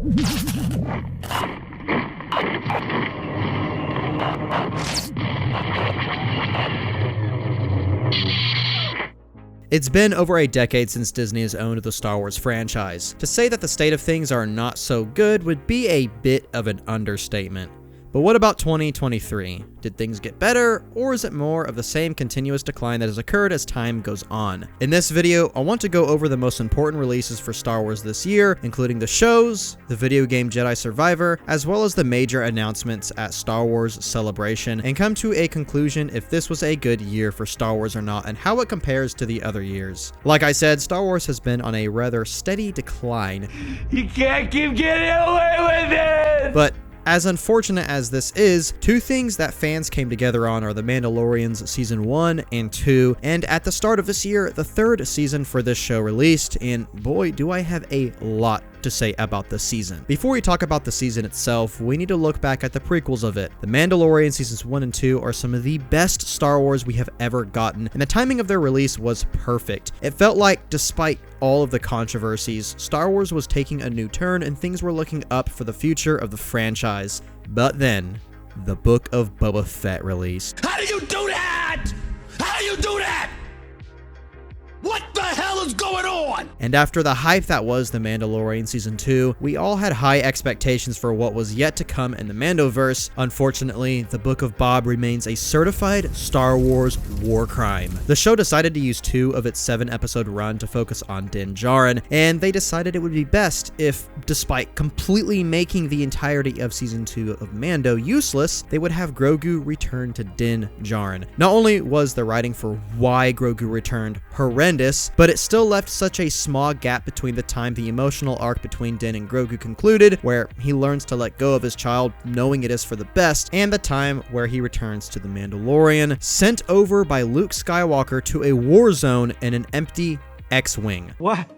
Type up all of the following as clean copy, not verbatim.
It's been over a decade since Disney has owned the Star Wars franchise. To say that the state of things are not so good would be a bit of an understatement. But what about 2023? Did things get better, or is it more of the same continuous decline that has occurred as time goes on? In this video, I want to go over the most important releases for Star Wars this year, including the shows, the video game Jedi Survivor, as well as the major announcements at Star Wars Celebration, and come to a conclusion if this was a good year for Star Wars or not, and how it compares to the other years. Like I said, Star Wars has been on a rather steady decline. You can't keep getting away with it! But as unfortunate as this is, two things that fans came together on are The Mandalorian's Season 1 and 2, and at the start of this year, the third season for this show released, and boy, do I have a lot to say about this season. Before we talk about the season itself, we need to look back at the prequels of it. The Mandalorian Seasons 1 and 2 are some of the best Star Wars we have ever gotten, and the timing of their release was perfect. It felt like, despite all of the controversies, Star Wars was taking a new turn and things were looking up for the future of the franchise. But then, the Book of Boba Fett released. How do you do that? How do you do that? What the hell is going on? And after the hype that was The Mandalorian Season 2, we all had high expectations for what was yet to come in the Mandoverse. Unfortunately, the Book of Bob remains a certified Star Wars war crime. The show decided to use 2 of its 7-episode run to focus on Din Djarin, and they decided it would be best if, despite completely making the entirety of Season 2 of Mando useless, they would have Grogu return to Din Djarin. Not only was the writing for why Grogu returned horrendous, but it still left such a small gap between the time the emotional arc between Din and Grogu concluded, where he learns to let go of his child knowing it is for the best, and the time where he returns to the Mandalorian, sent over by Luke Skywalker to a war zone in an empty X-Wing. What?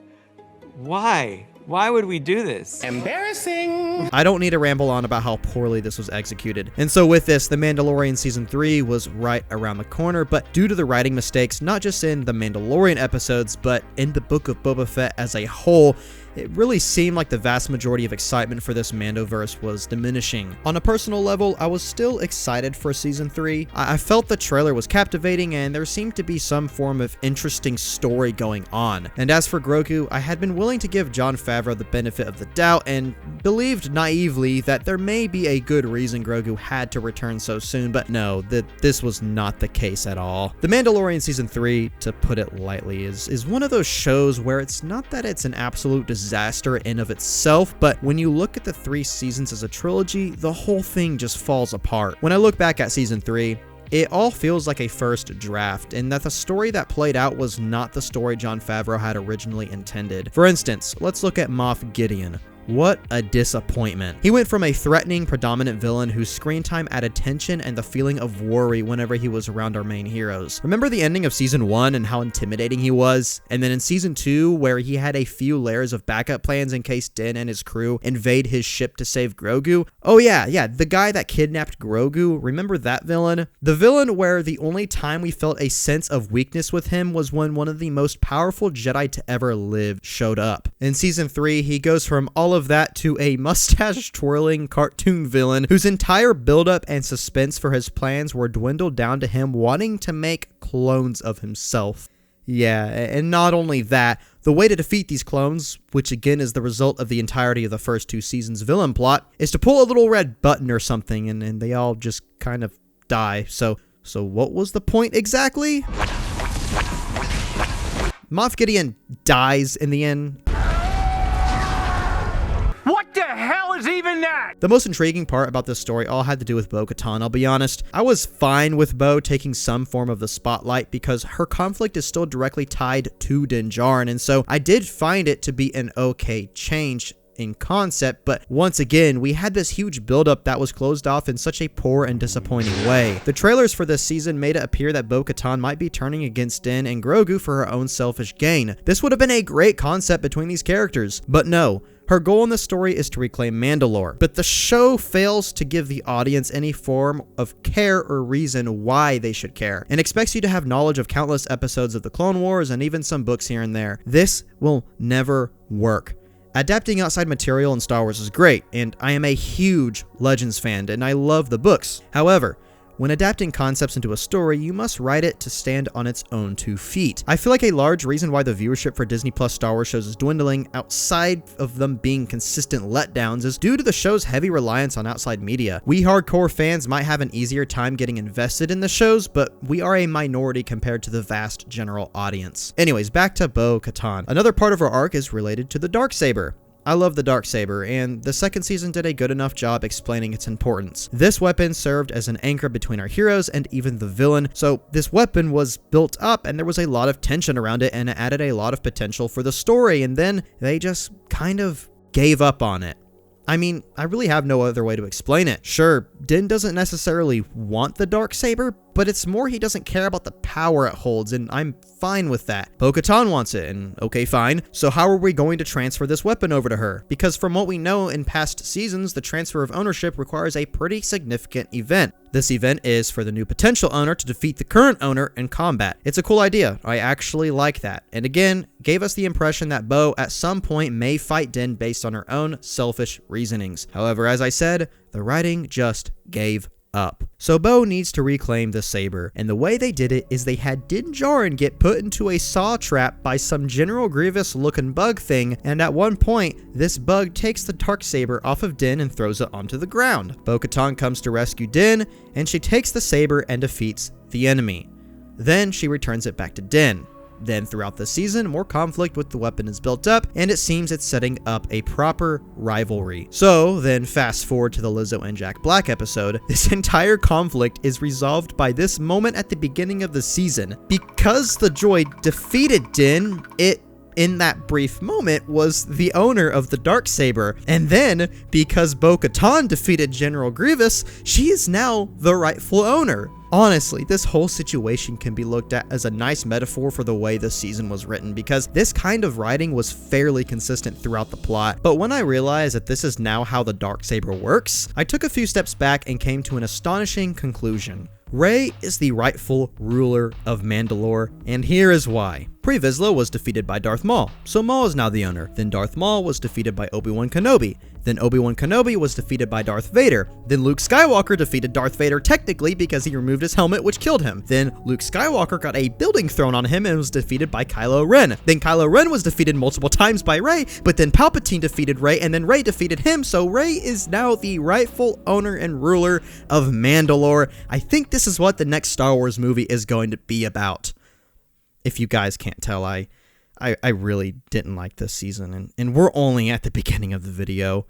Why? Why would we do this? Embarrassing. I don't need to ramble on about how poorly this was executed. And so with this, The Mandalorian Season 3 was right around the corner, but due to the writing mistakes, not just in the Mandalorian episodes, but in the Book of Boba Fett as a whole, it really seemed like the vast majority of excitement for this Mandoverse was diminishing. On a personal level, I was still excited for Season 3. I felt the trailer was captivating and there seemed to be some form of interesting story going on. And as for Grogu, I had been willing to give Jon Favreau the benefit of the doubt and believed naively that there may be a good reason Grogu had to return so soon, but no, this was not the case at all. The Mandalorian Season 3, to put it lightly, is one of those shows where it's not that it's an absolute disaster in of itself, but when you look at the 3 seasons as a trilogy, the whole thing just falls apart. When I look back at Season 3, it all feels like a first draft, and that the story that played out was not the story Jon Favreau had originally intended. For instance, let's look at Moff Gideon. What a disappointment. He went from a threatening, predominant villain whose screen time added tension and the feeling of worry whenever he was around our main heroes. Remember the ending of Season 1 and how intimidating he was? And then in Season 2, where he had a few layers of backup plans in case Din and his crew invade his ship to save Grogu? Oh yeah, the guy that kidnapped Grogu, remember that villain? The villain where the only time we felt a sense of weakness with him was when one of the most powerful Jedi to ever live showed up. In Season 3, he goes from all of that to a mustache-twirling cartoon villain whose entire buildup and suspense for his plans were dwindled down to him wanting to make clones of himself. Yeah, and not only that, the way to defeat these clones, which again is the result of the entirety of the first 2 seasons' villain plot, is to pull a little red button or something, and they all just kind of die. So what was the point exactly? Moff Gideon dies in the end. What the hell is even that? The most intriguing part about this story all had to do with Bo-Katan, I'll be honest. I was fine with Bo taking some form of the spotlight because her conflict is still directly tied to Din Djarin, and so I did find it to be an okay change in concept, but once again, we had this huge buildup that was closed off in such a poor and disappointing way. The trailers for this season made it appear that Bo-Katan might be turning against Din and Grogu for her own selfish gain. This would have been a great concept between these characters, but no. Her goal in the story is to reclaim Mandalore, but the show fails to give the audience any form of care or reason why they should care, and expects you to have knowledge of countless episodes of the Clone Wars and even some books here and there. This will never work. Adapting outside material in Star Wars is great, and I am a huge Legends fan, and I love the books. However, when adapting concepts into a story, you must write it to stand on its own 2 feet. I feel like a large reason why the viewership for Disney Plus Star Wars shows is dwindling, outside of them being consistent letdowns, is due to the show's heavy reliance on outside media. We hardcore fans might have an easier time getting invested in the shows, but we are a minority compared to the vast general audience. Anyways, back to Bo-Katan. Another part of our arc is related to the Darksaber. I love the Darksaber, and the second season did a good enough job explaining its importance. This weapon served as an anchor between our heroes and even the villain, so this weapon was built up and there was a lot of tension around it, and it added a lot of potential for the story, and then they just kind of gave up on it. I mean, I really have no other way to explain it. Sure, Din doesn't necessarily want the Darksaber, but it's more he doesn't care about the power it holds, and I'm fine with that. Bo-Katan wants it, and okay, fine. So how are we going to transfer this weapon over to her? Because from what we know in past seasons, the transfer of ownership requires a pretty significant event. This event is for the new potential owner to defeat the current owner in combat. It's a cool idea. I actually like that. And again, gave us the impression that Bo at some point may fight Din based on her own selfish reasonings. However, as I said, the writing just gave up. So Bo needs to reclaim the saber, and the way they did it is they had Din Djarin get put into a saw trap by some General Grievous looking bug thing, and at one point, this bug takes the Darksaber off of Din and throws it onto the ground. Bo-Katan comes to rescue Din, and she takes the saber and defeats the enemy. Then she returns it back to Din. Then throughout the season, more conflict with the weapon is built up, and it seems it's setting up a proper rivalry. So then fast forward to the Lizzo and Jack Black episode, this entire conflict is resolved by this moment at the beginning of the season. Because the droid defeated Din, it in that brief moment was the owner of the Darksaber, and then because Bo-Katan defeated General Grievous, she is now the rightful owner. Honestly, this whole situation can be looked at as a nice metaphor for the way the season was written, because this kind of writing was fairly consistent throughout the plot. But when I realized that this is now how the Darksaber works, I took a few steps back and came to an astonishing conclusion. Rey is the rightful ruler of Mandalore, and here is why. Pre-Vizsla was defeated by Darth Maul, so Maul is now the owner. Then Darth Maul was defeated by Obi-Wan Kenobi. Then Obi-Wan Kenobi was defeated by Darth Vader. Then Luke Skywalker defeated Darth Vader technically because he removed his helmet, which killed him. Then Luke Skywalker got a building thrown on him and was defeated by Kylo Ren. Then Kylo Ren was defeated multiple times by Rey, but then Palpatine defeated Rey, and then Rey defeated him, so Rey is now the rightful owner and ruler of Mandalore. I think this is what the next Star Wars movie is going to be about. If you guys can't tell, I really didn't like this season, and we're only at the beginning of the video.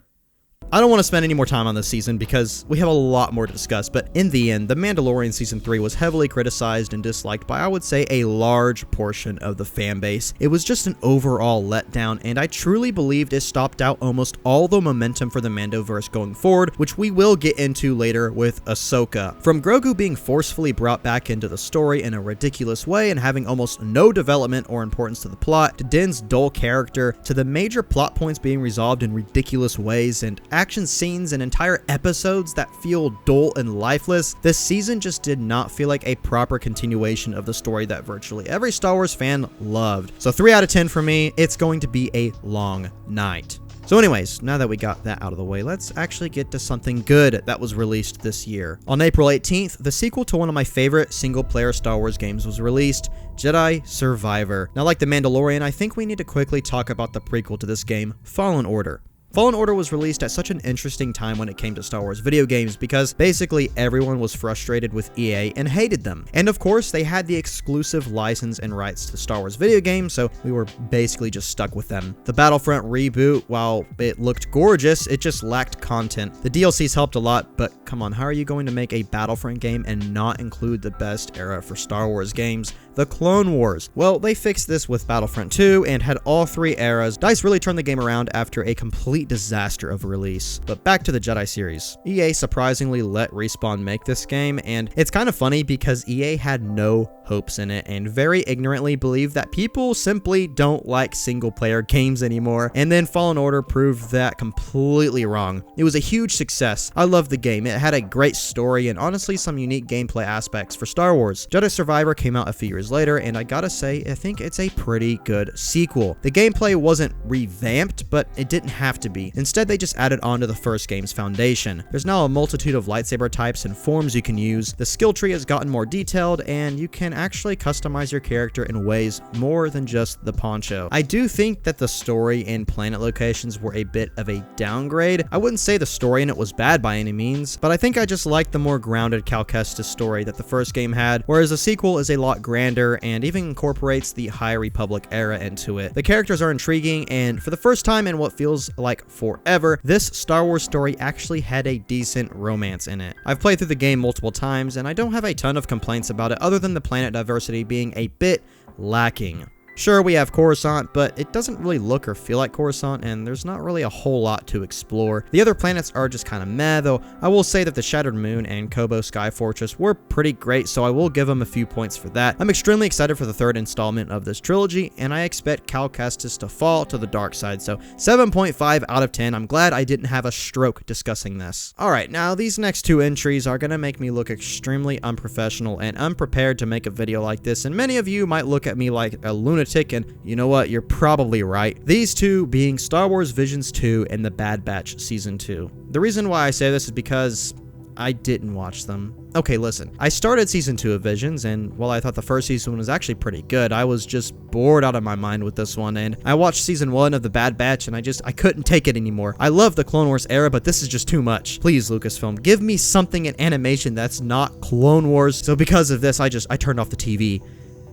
I don't want to spend any more time on this season because we have a lot more to discuss, but in the end, The Mandalorian Season 3 was heavily criticized and disliked by, I would say, a large portion of the fan base. It was just an overall letdown, and I truly believed it stopped out almost all the momentum for the Mandoverse going forward, which we will get into later with Ahsoka. From Grogu being forcefully brought back into the story in a ridiculous way and having almost no development or importance to the plot, to Din's dull character, to the major plot points being resolved in ridiculous ways, and action scenes and entire episodes that feel dull and lifeless, this season just did not feel like a proper continuation of the story that virtually every Star Wars fan loved. So 3 out of 10 for me. It's going to be a long night. So anyways, now that we got that out of the way, let's actually get to something good that was released this year. On April 18th, the sequel to one of my favorite single-player Star Wars games was released, Jedi Survivor. Now, like The Mandalorian, I think we need to quickly talk about the prequel to this game, Fallen Order. Fallen Order was released at such an interesting time when it came to Star Wars video games because basically everyone was frustrated with EA and hated them. And of course, they had the exclusive license and rights to Star Wars video games, so we were basically just stuck with them. The Battlefront reboot, while it looked gorgeous, it just lacked content. The DLCs helped a lot, but come on, how are you going to make a Battlefront game and not include the best era for Star Wars games, the Clone Wars? Well, they fixed this with Battlefront 2 and had all 3 eras. DICE really turned the game around after a complete disaster of release. But back to the Jedi series. EA surprisingly let Respawn make this game, and it's kind of funny because EA had no hopes in it and very ignorantly believed that people simply don't like single-player games anymore, and then Fallen Order proved that completely wrong. It was a huge success. I loved the game. It had a great story and honestly some unique gameplay aspects for Star Wars. Jedi Survivor came out a few years years later, and I gotta say, I think it's a pretty good sequel. The gameplay wasn't revamped, but it didn't have to be. Instead, they just added on to the first game's foundation. There's now a multitude of lightsaber types and forms you can use, the skill tree has gotten more detailed, and you can actually customize your character in ways more than just the poncho. I do think that the story and planet locations were a bit of a downgrade. I wouldn't say the story in it was bad by any means, but I think I just like the more grounded Cal Kestis story that the first game had, whereas the sequel is a lot grander and even incorporates the High Republic era into it. The characters are intriguing, and for the first time in what feels like forever, this Star Wars story actually had a decent romance in it. I've played through the game multiple times, and I don't have a ton of complaints about it other than the planet diversity being a bit lacking. Sure, we have Coruscant, but it doesn't really look or feel like Coruscant, and there's not really a whole lot to explore. The other planets are just kind of meh, though I will say that the Shattered Moon and Kobo Sky Fortress were pretty great, so I will give them a few points for that. I'm extremely excited for the third installment of this trilogy, and I expect Cal Kestis to fall to the dark side, so 7.5 out of 10. I'm glad I didn't have a stroke discussing this. Alright, now these next two entries are gonna make me look extremely unprofessional and unprepared to make a video like this, and many of you might look at me like a lunatic, and you know what, you're probably right. These two being Star Wars Visions 2 and The Bad Batch Season 2. The reason why I say this is because I didn't watch them. Okay, listen, I started Season 2 of Visions, and while I thought the first season was actually pretty good, I was just bored out of my mind with this one, and I watched Season 1 of The Bad Batch, and I couldn't take it anymore. I love the Clone Wars era, but this is just too much. Please, Lucasfilm, give me something in animation that's not Clone Wars. So because of this, I turned off the TV.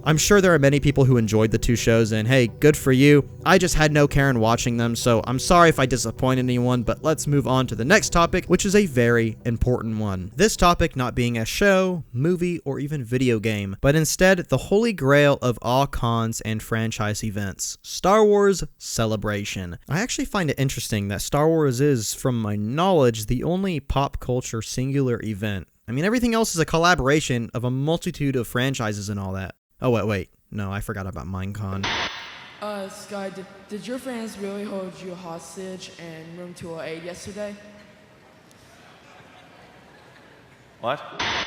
I'm sure there are many people who enjoyed the two shows, and hey, good for you. I just had no care in watching them, so I'm sorry if I disappointed anyone, but let's move on to the next topic, which is a very important one. This topic not being a show, movie, or even video game, but instead the holy grail of all cons and franchise events, Star Wars Celebration. I actually find it interesting that Star Wars is, from my knowledge, the only pop culture singular event. I mean, everything else is a collaboration of a multitude of franchises and all that. Oh, wait. No, I forgot about Minecon. Sky, did your friends really hold you hostage in room 208 yesterday? What?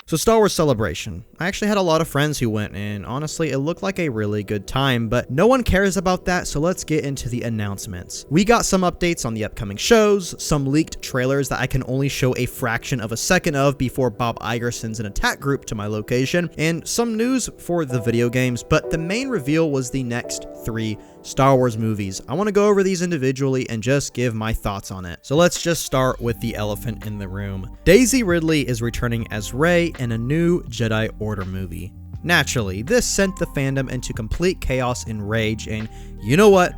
So Star Wars Celebration. I actually had a lot of friends who went, and honestly, it looked like a really good time, but no one cares about that, so let's get into the announcements. We got some updates on the upcoming shows, some leaked trailers that I can only show a fraction of a second of before Bob Iger sends an attack group to my location, and some news for the video games, but the main reveal was the next 3 Star Wars movies. I want to go over these individually and just give my thoughts on it. So let's just start with the elephant in the room. Daisy Ridley is returning as Rey in a new Jedi Order movie. Naturally, this sent the fandom into complete chaos and rage, and you know what?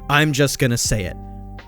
I'm just gonna say it.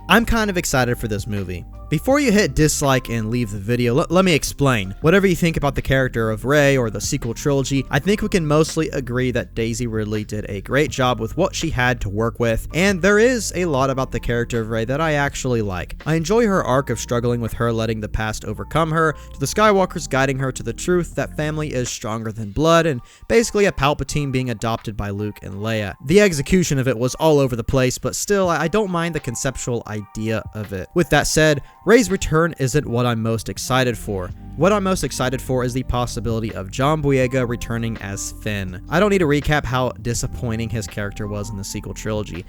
I'm kind of excited for this movie. Before you hit dislike and leave the video, let me explain. Whatever you think about the character of Rey or the sequel trilogy, I think we can mostly agree that Daisy Ridley did a great job with what she had to work with, and there is a lot about the character of Rey that I actually like. I enjoy her arc of struggling with her letting the past overcome her, to the Skywalkers guiding her to the truth that family is stronger than blood, and basically a Palpatine being adopted by Luke and Leia. The execution of it was all over the place, but still, I don't mind the conceptual idea of it. With that said, Rey's return isn't what I'm most excited for. What I'm most excited for is the possibility of John Boyega returning as Finn. I don't need to recap how disappointing his character was in the sequel trilogy.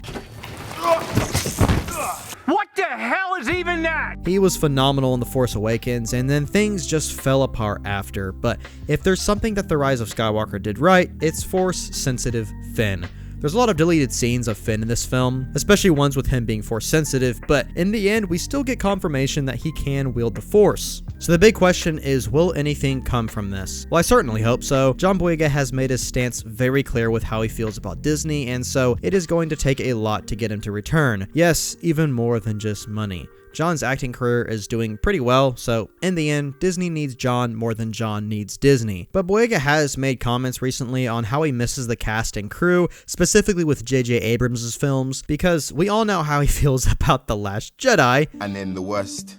What the hell is even that? He was phenomenal in The Force Awakens, and then things just fell apart after. But if there's something that The Rise of Skywalker did right, it's Force-sensitive Finn. There's a lot of deleted scenes of Finn in this film, especially ones with him being Force sensitive, but in the end, we still get confirmation that he can wield the Force. So the big question is, will anything come from this? Well, I certainly hope so. John Boyega has made his stance very clear with how he feels about Disney, and so it is going to take a lot to get him to return. Yes, even more than just money. John's acting career is doing pretty well, so in the end, Disney needs John more than John needs Disney. But Boyega has made comments recently on how he misses the cast and crew, specifically with J.J. Abrams' films, because we all know how he feels about The Last Jedi. And then the worst,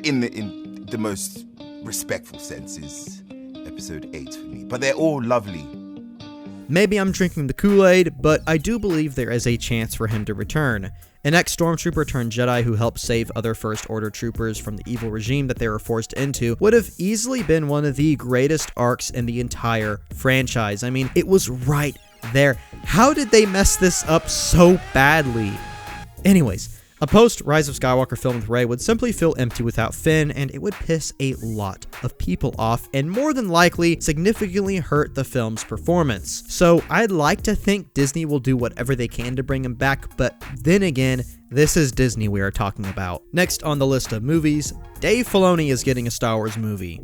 in the most respectful sense, is Episode 8 for me. But they're all lovely. Maybe I'm drinking the Kool-Aid, but I do believe there is a chance for him to return. An ex-stormtrooper turned Jedi who helped save other First Order troopers from the evil regime that they were forced into would have easily been one of the greatest arcs in the entire franchise. I mean, it was right there. How did they mess this up so badly? Anyways, a post-Rise of Skywalker film with Rey would simply feel empty without Finn, and it would piss a lot of people off, and more than likely significantly hurt the film's performance. So I'd like to think Disney will do whatever they can to bring him back, but then again, this is Disney we are talking about. Next on the list of movies, Dave Filoni is getting a Star Wars movie.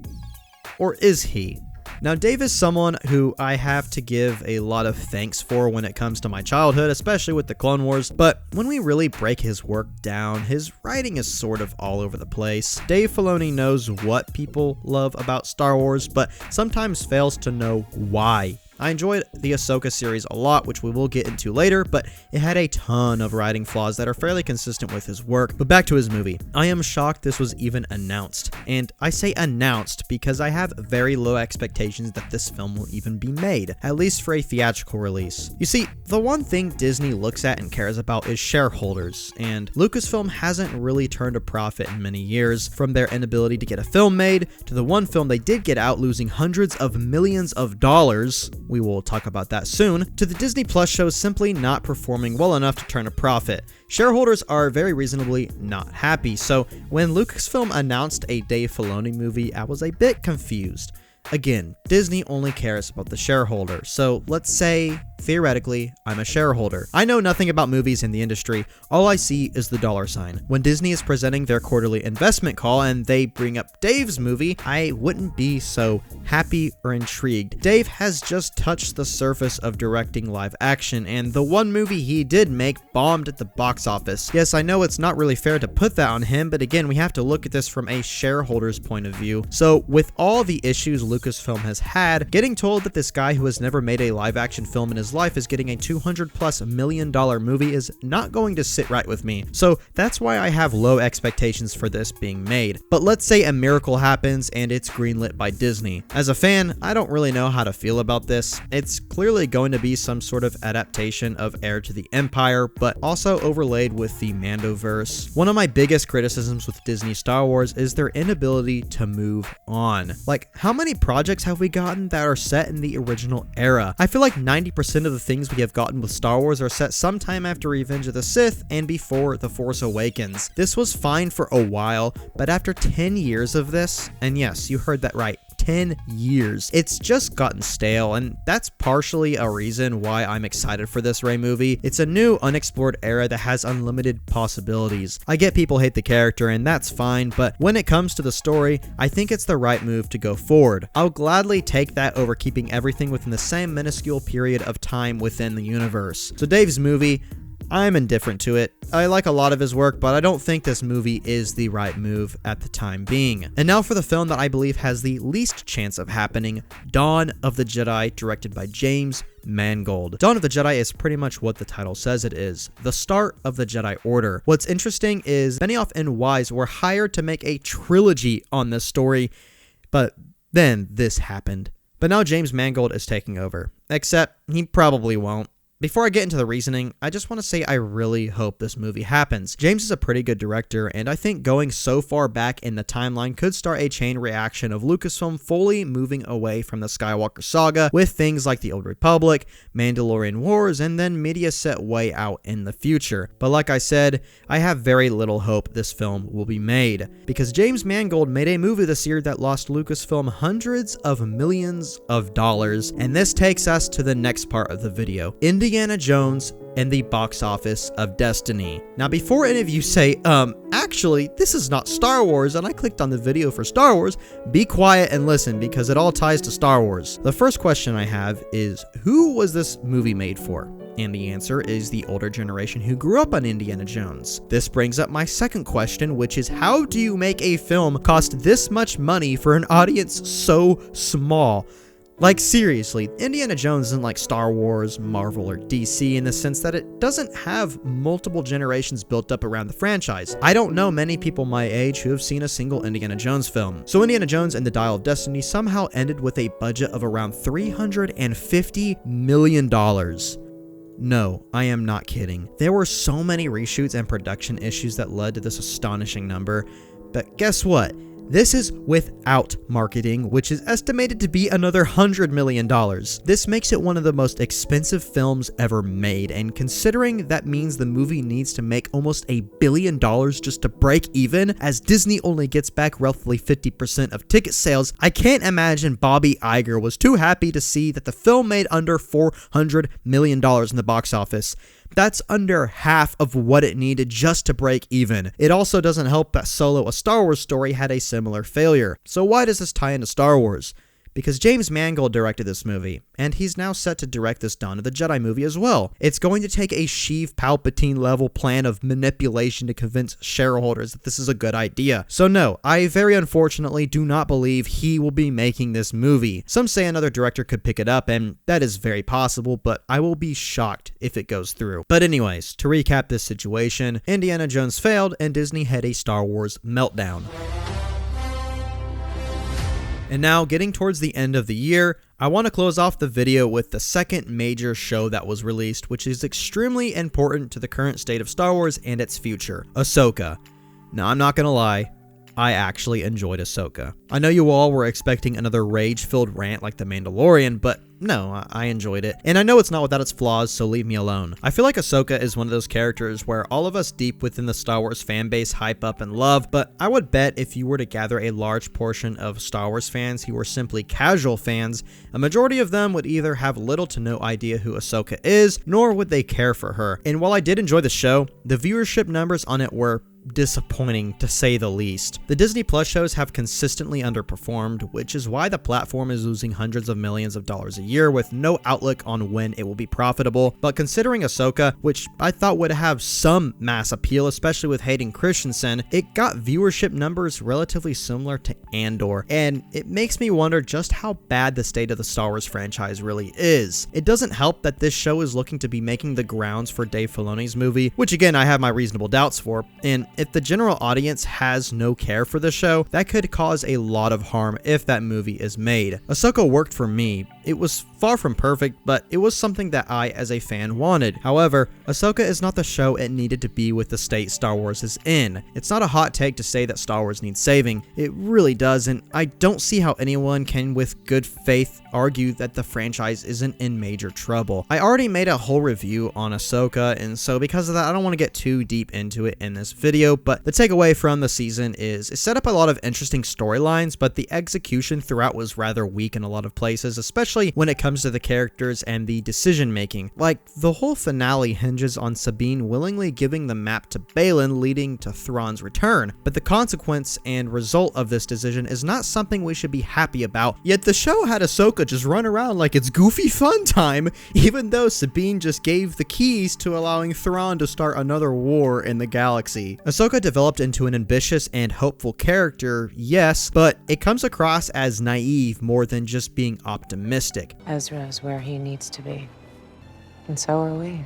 Or is he? Now, Dave is someone who I have to give a lot of thanks for when it comes to my childhood, especially with the Clone Wars, but when we really break his work down, his writing is sort of all over the place. Dave Filoni knows what people love about Star Wars, but sometimes fails to know why. I enjoyed the Ahsoka series a lot, which we will get into later, but it had a ton of writing flaws that are fairly consistent with his work. But back to his movie. I am shocked this was even announced. And I say announced because I have very low expectations that this film will even be made, at least for a theatrical release. You see, the one thing Disney looks at and cares about is shareholders, and Lucasfilm hasn't really turned a profit in many years, from their inability to get a film made, to the one film they did get out losing hundreds of millions of dollars. We will talk about that soon, to the Disney Plus show simply not performing well enough to turn a profit. Shareholders are very reasonably not happy, so when Lucasfilm announced a Dave Filoni movie, I was a bit confused. Again, Disney only cares about the shareholder, so let's say, theoretically, I'm a shareholder. I know nothing about movies in the industry, all I see is the dollar sign. When Disney is presenting their quarterly investment call and they bring up Dave's movie, I wouldn't be so happy or intrigued. Dave has just touched the surface of directing live action, and the one movie he did make bombed at the box office. Yes, I know it's not really fair to put that on him, but again, we have to look at this from a shareholder's point of view. So, with all the issues Lucasfilm has had, getting told that this guy who has never made a live action film in his life is getting a $200+ million movie is not going to sit right with me. So that's why I have low expectations for this being made. But let's say a miracle happens and it's greenlit by Disney. As a fan, I don't really know how to feel about this. It's clearly going to be some sort of adaptation of Heir to the Empire, but also overlaid with the Mandoverse. One of my biggest criticisms with Disney Star Wars is their inability to move on. Like, how many projects have we gotten that are set in the original era? I feel like 90% of the things we have gotten with Star Wars are set sometime after Revenge of the Sith and before The Force Awakens. This was fine for a while, but after 10 years of this, and yes, you heard that right, 10 years. It's just gotten stale, and that's partially a reason why I'm excited for this Rey movie. It's a new, unexplored era that has unlimited possibilities. I get people hate the character, and that's fine, but when it comes to the story, I think it's the right move to go forward. I'll gladly take that over keeping everything within the same minuscule period of time within the universe. So Dave's movie, I'm indifferent to it. I like a lot of his work, but I don't think this movie is the right move at the time being. And now for the film that I believe has the least chance of happening, Dawn of the Jedi, directed by James Mangold. Dawn of the Jedi is pretty much what the title says it is, the start of the Jedi Order. What's interesting is Benioff and Weiss were hired to make a trilogy on this story, but then this happened. But now James Mangold is taking over, except he probably won't. Before I get into the reasoning, I just want to say I really hope this movie happens. James is a pretty good director, and I think going so far back in the timeline could start a chain reaction of Lucasfilm fully moving away from the Skywalker saga with things like The Old Republic, Mandalorian Wars, and then media set way out in the future. But like I said, I have very little hope this film will be made, because James Mangold made a movie this year that lost Lucasfilm hundreds of millions of dollars, and this takes us to the next part of the video. Indiana Jones and the Box Office of Destiny. Now, before any of you say, actually, this is not Star Wars, and I clicked on the video for Star Wars, be quiet and listen, because it all ties to Star Wars. The first question I have is, who was this movie made for? And the answer is the older generation who grew up on Indiana Jones. This brings up my second question, which is, how do you make a film cost this much money for an audience so small? Like, seriously, Indiana Jones isn't like Star Wars, Marvel, or DC in the sense that it doesn't have multiple generations built up around the franchise. I don't know many people my age who have seen a single Indiana Jones film. So Indiana Jones and the Dial of Destiny somehow ended with a budget of around $350 million. No, I am not kidding. There were so many reshoots and production issues that led to this astonishing number, but guess what? This is without marketing, which is estimated to be another $100 million. This makes it one of the most expensive films ever made, and considering that means the movie needs to make almost $1 billion just to break even, as Disney only gets back roughly 50% of ticket sales, I can't imagine Bobby Iger was too happy to see that the film made under $400 million in the box office. That's under half of what it needed just to break even. It also doesn't help that Solo, a Star Wars story, had a similar failure. So why does this tie into Star Wars? Because James Mangold directed this movie, and he's now set to direct this Dawn of the Jedi movie as well. It's going to take a Sheev Palpatine level plan of manipulation to convince shareholders that this is a good idea. So no, I very unfortunately do not believe he will be making this movie. Some say another director could pick it up, and that is very possible, but I will be shocked if it goes through. But anyways, to recap this situation, Indiana Jones failed, and Disney had a Star Wars meltdown. And now, getting towards the end of the year, I want to close off the video with the second major show that was released, which is extremely important to the current state of Star Wars and its future, Ahsoka. Now, I'm not gonna lie, I actually enjoyed Ahsoka. I know you all were expecting another rage-filled rant like The Mandalorian, but no, I enjoyed it. And I know it's not without its flaws, so leave me alone. I feel like Ahsoka is one of those characters where all of us deep within the Star Wars fanbase hype up and love, but I would bet if you were to gather a large portion of Star Wars fans who were simply casual fans, a majority of them would either have little to no idea who Ahsoka is, nor would they care for her. And while I did enjoy the show, the viewership numbers on it were disappointing to say the least. The Disney Plus shows have consistently underperformed, which is why the platform is losing hundreds of millions of dollars a year with no outlook on when it will be profitable. But considering Ahsoka, which I thought would have some mass appeal, especially with Hayden Christensen, it got viewership numbers relatively similar to Andor, and it makes me wonder just how bad the state of the Star Wars franchise really is. It doesn't help that this show is looking to be making the grounds for Dave Filoni's movie, which again I have my reasonable doubts for, and if the general audience has no care for the show, that could cause a lot of harm if that movie is made. Ahsoka worked for me. It was far from perfect, but it was something that I, as a fan, wanted. However, Ahsoka is not the show it needed to be with the state Star Wars is in. It's not a hot take to say that Star Wars needs saving. It really does, and I don't see how anyone can, with good faith, argue that the franchise isn't in major trouble. I already made a whole review on Ahsoka, and so because of that, I don't want to get too deep into it in this video, but the takeaway from the season is it set up a lot of interesting storylines, but the execution throughout was rather weak in a lot of places, especially when it comes to the characters and the decision making. Like, the whole finale hinges on Sabine willingly giving the map to Baylan, leading to Thrawn's return, but the consequence and result of this decision is not something we should be happy about, yet the show had Ahsoka just run around like it's goofy fun time, even though Sabine just gave the keys to allowing Thrawn to start another war in the galaxy. Ahsoka developed into an ambitious and hopeful character, yes, but it comes across as naive more than just being optimistic. Ezra's where he needs to be, and so are we.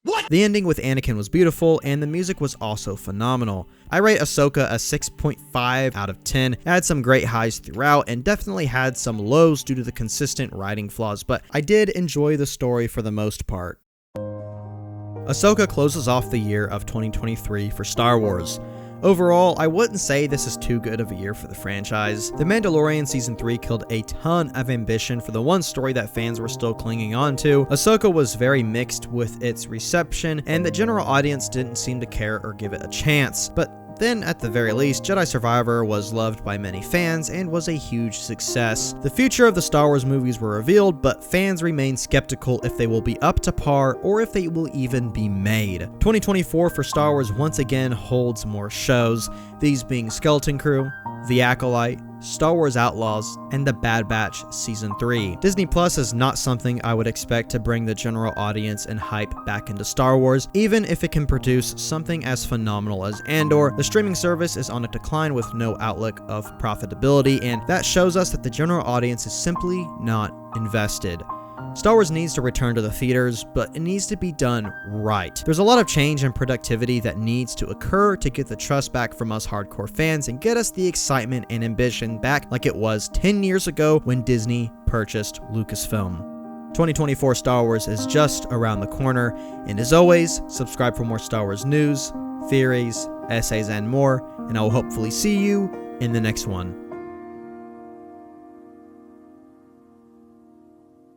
What? The ending with Anakin was beautiful, and the music was also phenomenal. I rate Ahsoka a 6.5 out of 10. It had some great highs throughout, and definitely had some lows due to the consistent writing flaws, but I did enjoy the story for the most part. Ahsoka closes off the year of 2023 for Star Wars. Overall, I wouldn't say this is too good of a year for the franchise. The Mandalorian Season 3 killed a ton of ambition for the one story that fans were still clinging on to. Ahsoka was very mixed with its reception, and the general audience didn't seem to care or give it a chance. But then, at the very least, Jedi Survivor was loved by many fans and was a huge success. The future of the Star Wars movies were revealed, but fans remain skeptical if they will be up to par or if they will even be made. 2024 for Star Wars once again holds more shows, these being Skeleton Crew, The Acolyte, Star Wars Outlaws, and The Bad Batch Season 3. Disney Plus is not something I would expect to bring the general audience and hype back into Star Wars, even if it can produce something as phenomenal as Andor. The streaming service is on a decline with no outlook of profitability, and that shows us that the general audience is simply not invested. Star Wars needs to return to the theaters, but it needs to be done right. There's a lot of change and productivity that needs to occur to get the trust back from us hardcore fans and get us the excitement and ambition back like it was 10 years ago when Disney purchased Lucasfilm. 2024 Star Wars is just around the corner, and as always, subscribe for more Star Wars news, theories, essays, and more, and I will hopefully see you in the next one.